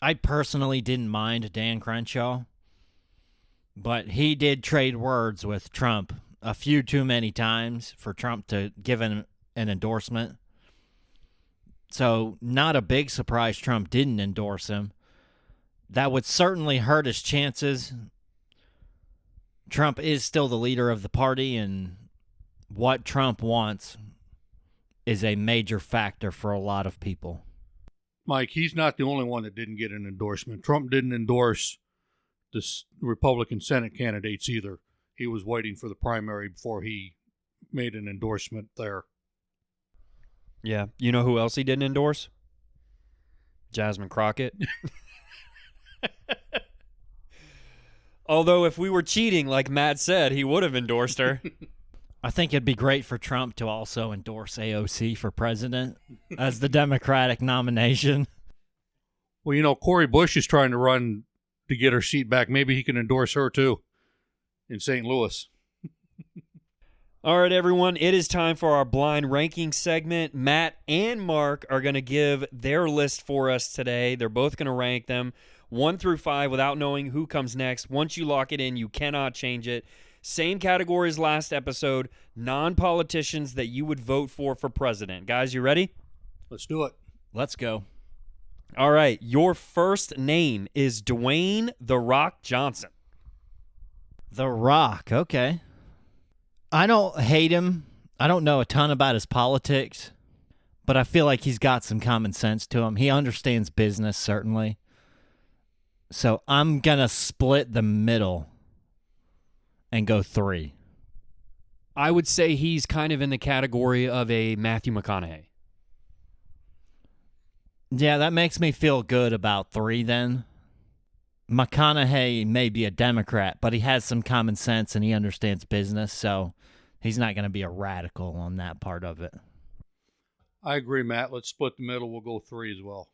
I personally didn't mind Dan Crenshaw, but he did trade words with Trump a few too many times for Trump to give him an endorsement. So not a big surprise Trump didn't endorse him. That would certainly hurt his chances. Trump is still the leader of the party, and what Trump wants is a major factor for a lot of people. Mike, he's not the only one that didn't get an endorsement. Trump didn't endorse the Republican Senate candidates either. He was waiting for the primary before he made an endorsement there. Yeah. You know who else he didn't endorse? Jasmine Crockett. Although if we were cheating, like Matt said, he would have endorsed her. I think it'd be great for Trump to also endorse AOC for president as the Democratic nomination. Well, you know, Cori Bush is trying to run to get her seat back. Maybe he can endorse her, too, in St. Louis. All right, everyone, it is time for our blind ranking segment. Matt and Mark are going to give their list for us today. They're both going to rank them 1 through 5 without knowing who comes next. Once you lock it in, you cannot change it. Same category as last episode, non-politicians that you would vote for president. Guys, you ready? Let's do it. Let's go. All right, your first name is Dwayne "The Rock" Johnson. The Rock, okay. I don't hate him. I don't know a ton about his politics, but I feel like he's got some common sense to him. He understands business, certainly. So I'm going to split the middle and go 3. I would say he's kind of in the category of a Matthew McConaughey. Yeah, that makes me feel good about 3 then. McConaughey may be a Democrat, but he has some common sense and he understands business, so he's not going to be a radical on that part of it. I agree, Matt. Let's split the middle. We'll go 3 as well.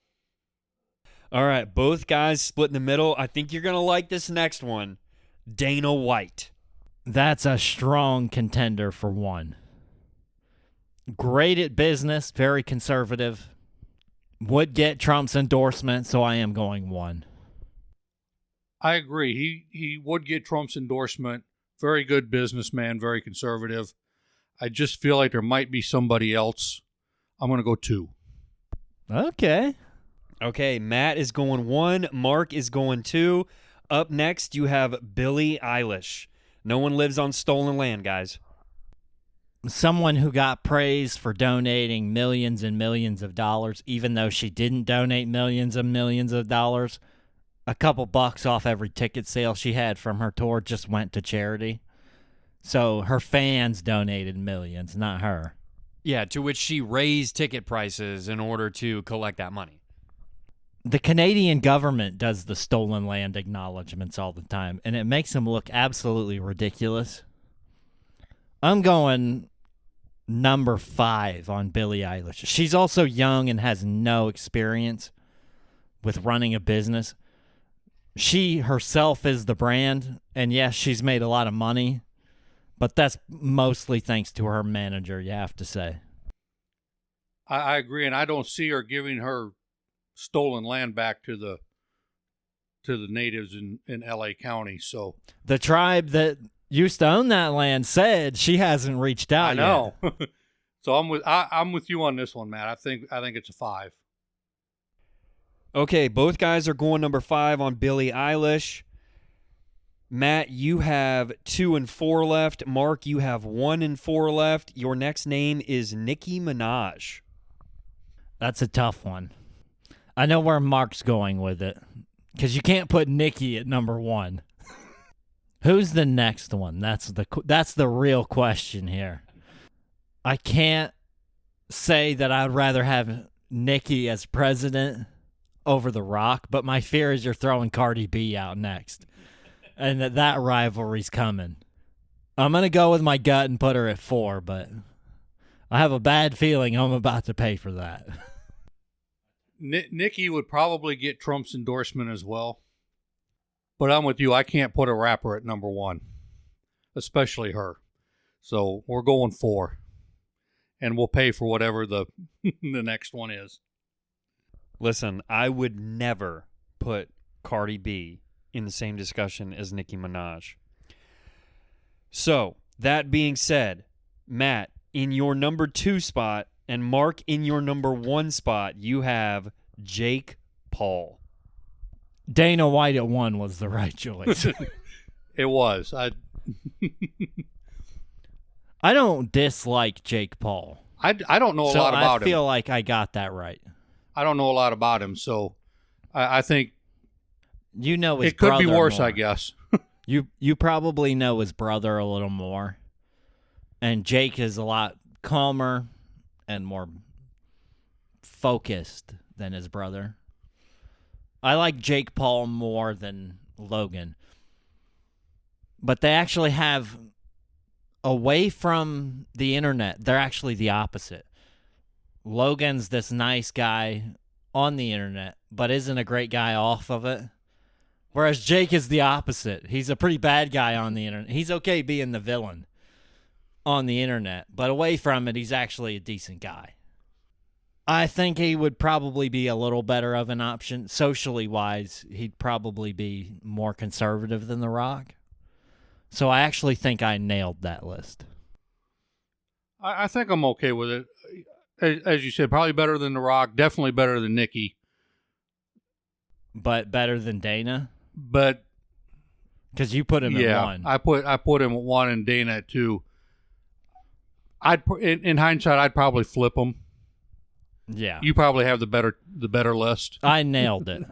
All right, both guys split in the middle. I think you're going to like this next one. Dana White. That's a strong contender for 1. Great at business, very conservative. Would get Trump's endorsement, so I am going 1. I agree. He would get Trump's endorsement. Very good businessman, very conservative. I just feel like there might be somebody else. I'm going to go 2. Okay, Matt is going 1. Mark is going 2. Up next, you have Billie Eilish. No one lives on stolen land, guys. Someone who got praised for donating millions and millions of dollars, even though she didn't donate millions and millions of dollars. A couple bucks off every ticket sale she had from her tour just went to charity. So her fans donated millions, not her. Yeah, to which she raised ticket prices in order to collect that money. The Canadian government does the stolen land acknowledgments all the time, and it makes them look absolutely ridiculous. I'm going number 5 on Billie Eilish. She's also young and has no experience with running a business. She herself is the brand, and yes, she's made a lot of money, but that's mostly thanks to her manager, you have to say. I agree, and I don't see her giving her stolen land back to the natives in LA County. So the tribe that used to own that land said she hasn't reached out yet. I know. So I'm with you on this one, Matt. I think it's a 5. Okay, both guys are going number 5 on Billie Eilish. Matt, you have 2 and 4 left. Mark, you have 1 and 4 left. Your next name is Nicki Minaj. That's a tough one. I know where Mark's going with it, because you can't put Nicki at number 1. Who's the next one? That's the real question here. I can't say that I'd rather have Nicki as president over The Rock, but my fear is you're throwing Cardi B out next, and that rivalry's coming. I'm going to go with my gut and put her at 4, but I have a bad feeling I'm about to pay for that. Nicki would probably get Trump's endorsement as well. But I'm with you. I can't put a rapper at number 1, especially her. So we're going 4. And we'll pay for whatever the the next one is. Listen, I would never put Cardi B in the same discussion as Nicki Minaj. So, that being said, Matt, in your number 2 spot, and Mark, in your number 1 spot, you have Jake Paul. Dana White at 1 was the right choice. It was. I don't dislike Jake Paul. I don't know a lot about him. I feel like I got that right. I don't know a lot about him, so I think you know his it could be brother worse, more. I guess. You probably know his brother a little more. And Jake is a lot calmer and more focused than his brother. I like Jake Paul more than Logan. But they actually have, away from the internet, they're actually the opposite. Logan's this nice guy on the internet, but isn't a great guy off of it. Whereas Jake is the opposite. He's a pretty bad guy on the internet. He's okay being the villain on the internet, but away from it, he's actually a decent guy. I think he would probably be a little better of an option. Socially wise, he'd probably be more conservative than The Rock. So I actually think I nailed that list. I think I'm okay with it. As you said, probably better than The Rock. Definitely better than Nicki. But better than Dana? But because you put him at 1. I put him at 1 and Dana at 2. In hindsight, I'd probably flip them. Yeah. You probably have the better list. I nailed it.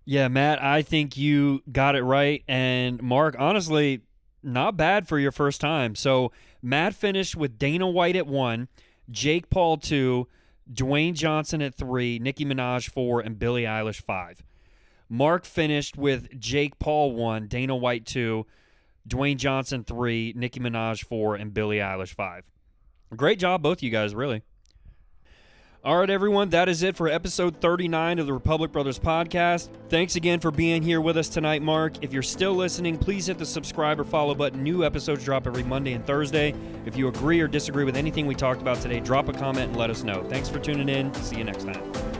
Yeah, Matt, I think you got it right. And Mark, honestly, not bad for your first time. So Matt finished with Dana White at 1, Jake Paul 2, Dwayne Johnson at 3, Nicki Minaj 4, and Billie Eilish 5. Mark finished with Jake Paul 1, Dana White 2, Dwayne Johnson 3, Nicki Minaj 4, and Billie Eilish 5. Great job, both of you guys, really. All right, everyone, that is it for episode 39 of the Republic Brothers podcast. Thanks again for being here with us tonight, Mark. If you're still listening, please hit the subscribe or follow button. New episodes drop every Monday and Thursday. If you agree or disagree with anything we talked about today, drop a comment and let us know. Thanks for tuning in. See you next time.